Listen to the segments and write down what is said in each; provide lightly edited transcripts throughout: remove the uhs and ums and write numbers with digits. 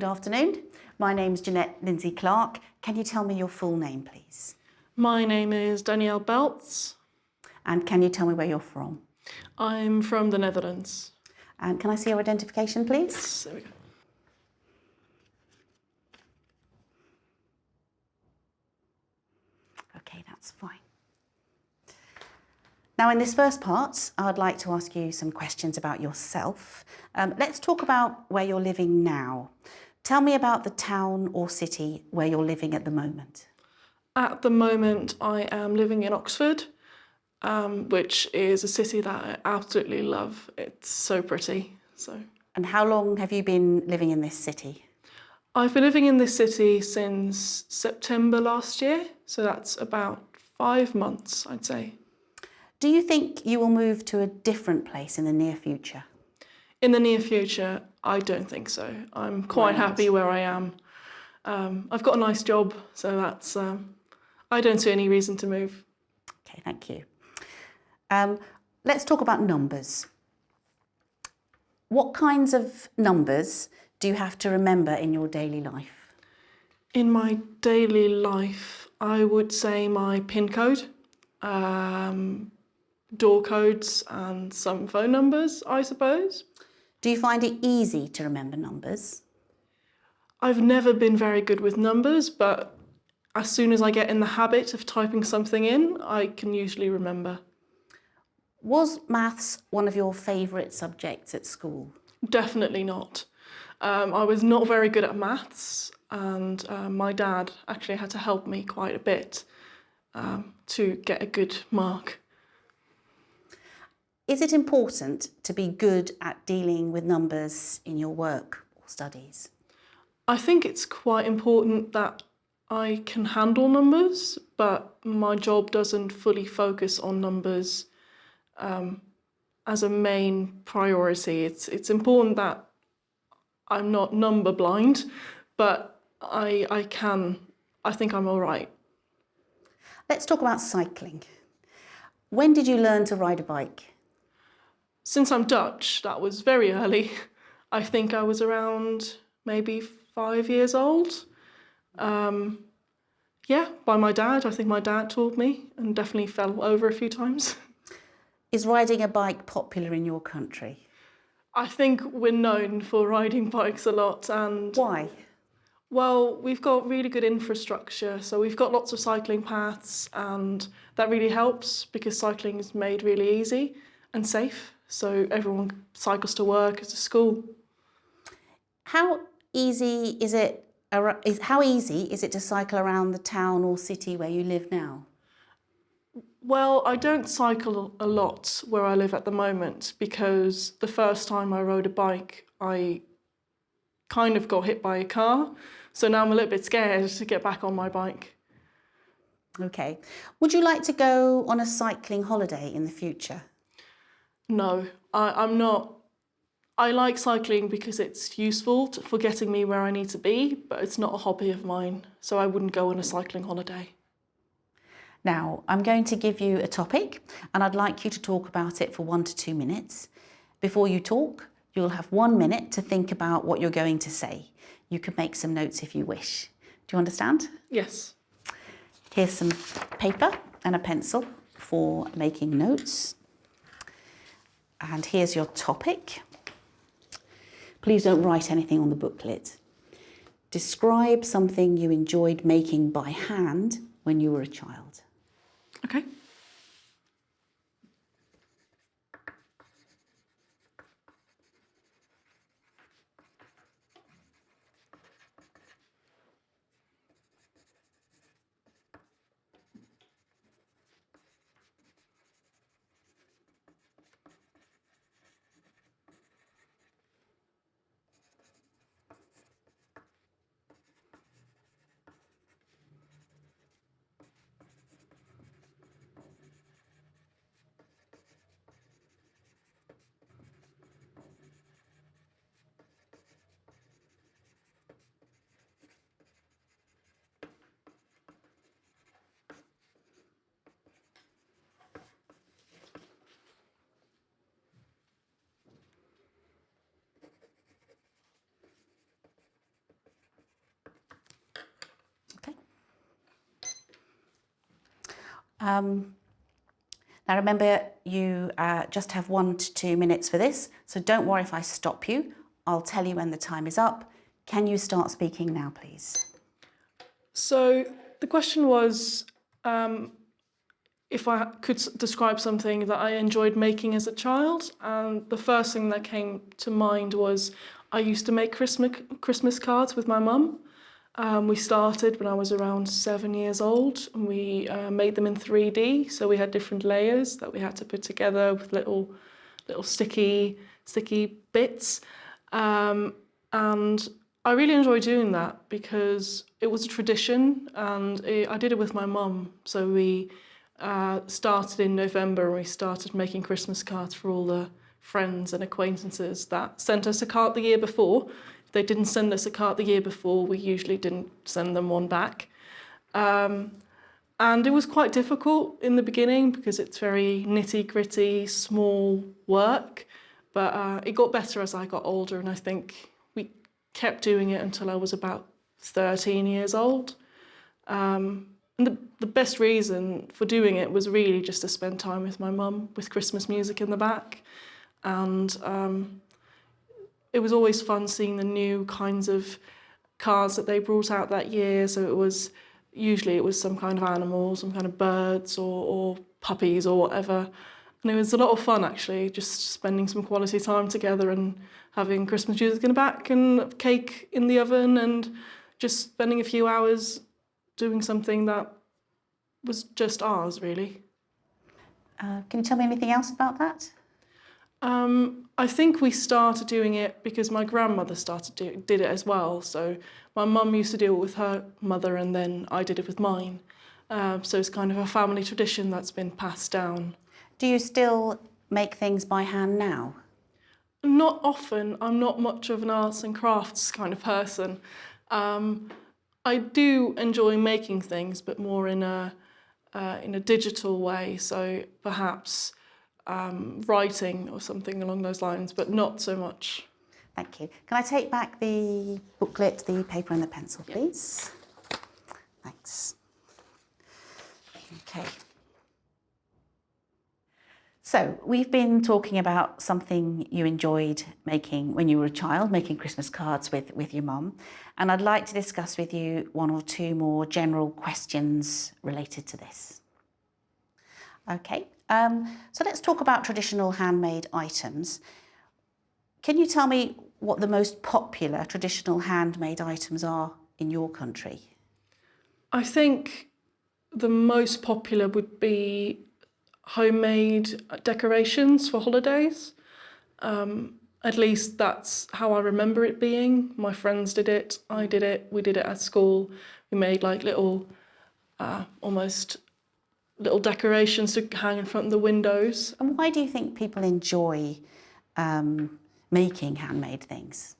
Good afternoon. My name's Jeanette Lindsay Clark. Can you tell me your full name, please? My name is Danielle Belts. And can you tell me where you're from? I'm from the Netherlands. And can I see your identification, please? Yes, there we go. Okay, that's fine. Now, in this first part, I'd like to ask you some questions about yourself. Let's talk about where you're living now. Tell me about the town or city where you're living at the moment. At the moment, I am living in Oxford, which is a city that I absolutely love. It's so pretty. And how long have you been living in this city? I've been living in this city since September last year, so that's about 5 months, I'd say. Do you think you will move to a different place in the near future? In the near future, I don't think so. I'm quite happy where I am. I've got a nice job, so that's. I don't see any reason to move. Okay, thank you. Let's talk about numbers. What kinds of numbers do you have to remember in your daily life? In my daily life, I would say my PIN code, door codes, and some phone numbers, I suppose. Do you find it easy to remember numbers? I've never been very good with numbers, but as soon as I get in the habit of typing something in, I can usually remember. Was maths one of your favourite subjects at school? Definitely not. I was not very good at maths, and my dad actually had to help me quite a bit to get a good mark. Is it important to be good at dealing with numbers in your work or studies? I think it's quite important that I can handle numbers, but my job doesn't fully focus on numbers as a main priority. It's important that I'm not number blind, but I think I'm all right. Let's talk about cycling. When did you learn to ride a bike? Since I'm Dutch, that was very early. I think I was around maybe 5 years old. Yeah, by my dad. I think my dad taught me and definitely fell over a few times. Is riding a bike popular in your country? I think we're known for riding bikes a lot. And why? Well, we've got really good infrastructure, so we've got lots of cycling paths, and that really helps because cycling is made really easy and safe, so everyone cycles to work, to school. How easy is it to cycle around the town or city where you live now? Well, I don't cycle a lot where I live at the moment because the first time I rode a bike, I kind of got hit by a car. So now I'm a little bit scared to get back on my bike. Okay. Would you like to go on a cycling holiday in the future? No, I'm not. I like cycling because it's useful for getting me where I need to be, but it's not a hobby of mine, so I wouldn't go on a cycling holiday. Now, I'm going to give you a topic and I'd like you to talk about it for 1 to 2 minutes. Before you talk, you'll have 1 minute to think about what you're going to say. You can make some notes if you wish. Do you understand? Yes. Here's some paper and a pencil for making notes. And here's your topic. Please don't write anything on the booklet. Describe something you enjoyed making by hand when you were a child. Okay. Now remember, you just have 1 to 2 minutes for this, so don't worry if I stop you. I'll tell you when the time is up. Can you start speaking now, please? So the question was if I could describe something that I enjoyed making as a child, and the first thing that came to mind was I used to make Christmas cards with my mum. We started when I was around 7 years old, and we made them in 3D. So we had different layers that we had to put together with little sticky bits. And I really enjoyed doing that because it was a tradition, and I did it with my mum. So we started in November, and we started making Christmas cards for all the friends and acquaintances that sent us a card the year before. If they didn't send us a card the year before, we usually didn't send them one back. And it was quite difficult in the beginning because it's very nitty-gritty, small work. But it got better as I got older, and I think we kept doing it until I was about 13 years old. And the best reason for doing it was really just to spend time with my mum, with Christmas music in the back. And it was always fun seeing the new kinds of cards that they brought out that year. So it was some kind of animal, some kind of birds or puppies or whatever. And it was a lot of fun, actually, just spending some quality time together and having Christmas music in the back and cake in the oven and just spending a few hours doing something that was just ours, really. Can you tell me anything else about that? I think we started doing it because my grandmother did it as well. So my mum used to do it with her mother, and then I did it with mine. So it's kind of a family tradition that's been passed down. Do you still make things by hand now? Not often. I'm not much of an arts and crafts kind of person. I do enjoy making things, but more in a digital way. So perhaps writing or something along those lines, but not so much. Thank you. Can I take back the booklet, the paper and the pencil, please? Thanks. Okay. So we've been talking about something you enjoyed making when you were a child, making Christmas cards with your mum. And I'd like to discuss with you 1 or 2 more general questions related to this. Okay, so let's talk about traditional handmade items. Can you tell me what the most popular traditional handmade items are in your country? I think the most popular would be homemade decorations for holidays. At least that's how I remember it being. My friends did it, I did it, we did it at school. We made like little, almost little decorations to hang in front of the windows. And why do you think people enjoy making handmade things?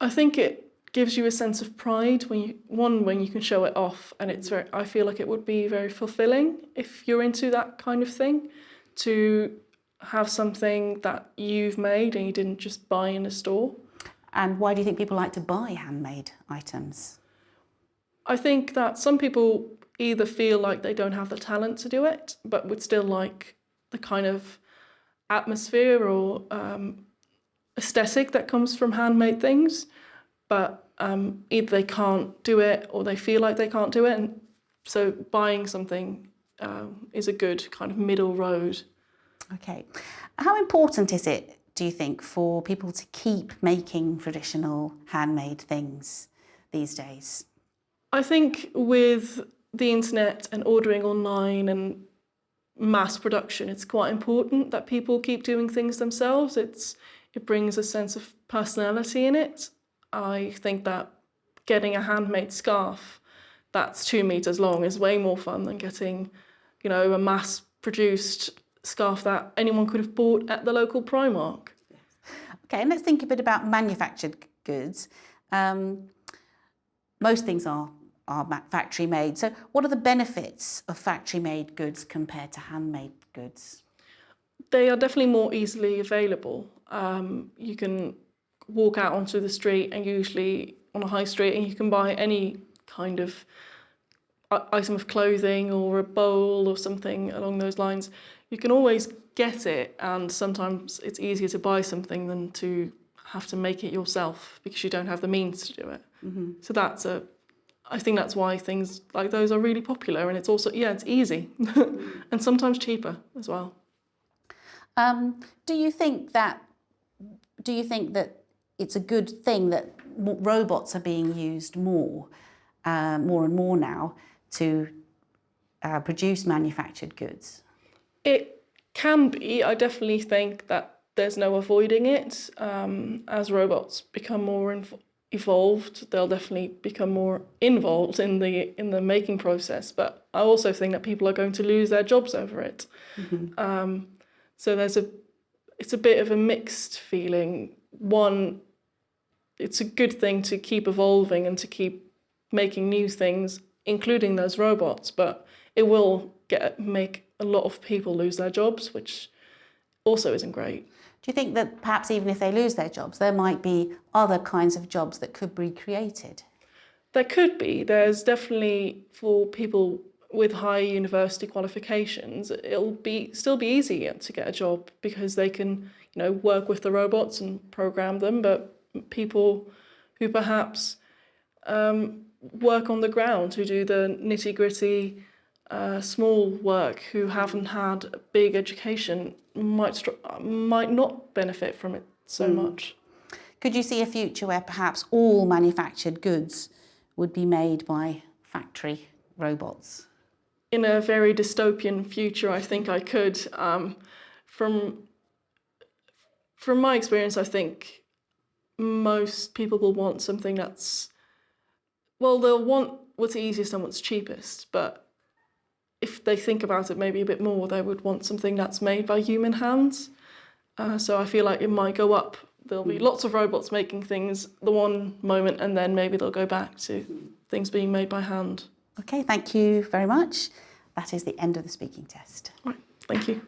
I think it gives you a sense of pride when you can show it off, and I feel like it would be very fulfilling if you're into that kind of thing, to have something that you've made and you didn't just buy in a store. And why do you think people like to buy handmade items? I think that some people either feel like they don't have the talent to do it, but would still like the kind of atmosphere or aesthetic that comes from handmade things, but either they can't do it or they feel like they can't do it, and so buying something is a good kind of middle road. Okay. How important is it, do you think, for people to keep making traditional handmade things these days? I think with the internet and ordering online and mass production, it's quite important that people keep doing things themselves. It brings a sense of personality in it. I think that getting a handmade scarf that's 2 meters long is way more fun than getting, a mass-produced scarf that anyone could have bought at the local Primark. Okay, and let's think a bit about manufactured goods. Most things are factory made. So what are the benefits of factory made goods compared to handmade goods? They are definitely more easily available. You can walk out onto the street, and usually on a high street, and you can buy any kind of item of clothing or a bowl or something along those lines, you can always get it, and sometimes it's easier to buy something than to have to make it yourself because you don't have the means to do it. So I think that's why things like those are really popular, and it's also, it's easy and sometimes cheaper as well. Do you think that it's a good thing that robots are being used more and more now to produce manufactured goods? It can be. I definitely think that there's no avoiding it. As robots become more evolved, they'll definitely become more involved in the making process. But I also think that people are going to lose their jobs over it. So it's a bit of a mixed feeling. One, it's a good thing to keep evolving and to keep making new things, including those robots, but it will make a lot of people lose their jobs, which also isn't great. Do you think that perhaps even if they lose their jobs, there might be other kinds of jobs that could be created? There could be. There's definitely, for people with high university qualifications, it'll still be easier to get a job because they can, work with the robots and program them. But people who perhaps work on the ground, who do the nitty-gritty small work, who haven't had a big education, might not benefit from it so much. Could you see a future where perhaps all manufactured goods would be made by factory robots? In a very dystopian future, I think I could. From my experience, I think most people will want something they'll want what's easiest and what's cheapest, but if they think about it maybe a bit more, they would want something that's made by human hands. So I feel like it might go up. There'll be lots of robots making things the one moment, and then maybe they'll go back to things being made by hand. Okay, thank you very much. That is the end of the speaking test. Right, thank you.